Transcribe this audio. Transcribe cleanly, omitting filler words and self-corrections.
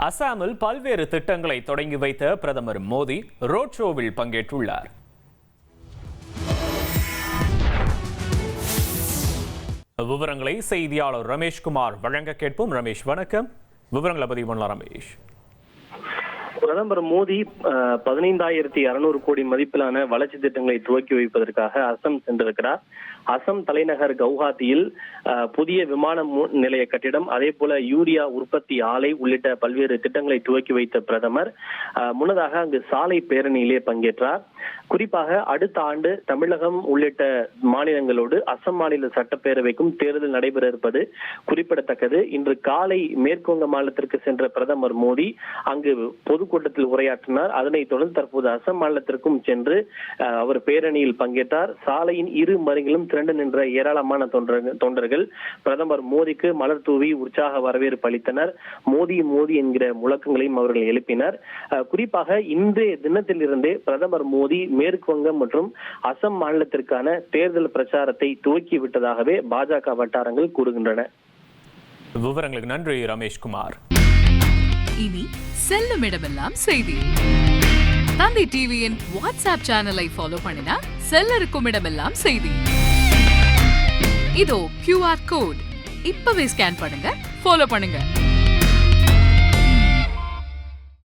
அசாமில் பல்வேறு திட்டங்களை தொடங்கி வைத்த பிரதமர் மோடி ரோட் ஷோவில் பங்கேற்றுள்ளார். விவரங்களை செய்தியாளர் ரமேஷ்குமார் வழங்க கேட்போம். ரமேஷ், வணக்கம். விவரங்களை பதிவு பண்ணலாம். ரமேஷ், பிரதமர் மோடி 15,600 கோடி மதிப்பிலான வளர்ச்சி திட்டங்களை துவக்கி வைப்பதற்காக அசாம் சென்றிருக்கிறார். அசாம் தலைநகர் கவுஹாத்தியில் புதிய விமான நிலைய கட்டிடம், அதே போல யூரியா உற்பத்தி ஆலை உள்ளிட்ட பல்வேறு திட்டங்களை துவக்கி வைத்த பிரதமர் முன்னதாக அங்கு சாலை பேரணியிலே பங்கேற்றார். குறிப்பாக அடுத்த ஆண்டு தமிழகம் உள்ளிட்ட மாநிலங்களோடு அசாம் மாநில சட்டப்பேரவைக்கும் தேர்தல் நடைபெற இருப்பது குறிப்பிடத்தக்கது. இன்று காலை மேற்குவங்க மாநிலத்திற்கு சென்ற பிரதமர் மோடி அங்கு பொதுக்கூட்டத்தில் உரையாற்றினார். அதனைத் தொடர்ந்து தற்போது அசாம் மாநிலத்திற்கும் சென்று அவர் பேரணியில் பங்கேற்றார். சாலையின் இரு மருங்கிலும் திரண்டு நின்ற ஏராளமான தொண்டர்கள் பிரதமர் மோடிக்கு மலர் தூவி உற்சாக வரவேற்பு அளித்தனர். மோடி மோடி என்கிற முழக்கங்களையும் அவர்கள் எழுப்பினர். குறிப்பாக இன்றைய தினத்திலிருந்தே பிரதமர் மோடி மேற்கு வங்கம் மற்றும் அசாம் மாநிலத்திற்கான தேர்தல் பிரச்சாரத்தை துவக்கி விட்டதாகவே பாஜக வட்டாரங்கள் கூறுகின்றன. விவரங்களுக்கு நன்றி ரமேஷ்குமார். இனி செல்லும் இடமெல்லாம் செய்தி. தந்தை டிவியின் வாட்ஸ்அப் சேனலை ஃபாலோ பண்ணினா செல்லருக்கும் இடமெல்லாம் செய்தி. இதோ QR கோட் இப்பவே ஸ்கேன் பண்ணுங்க, ஃபாலோ பண்ணுங்க.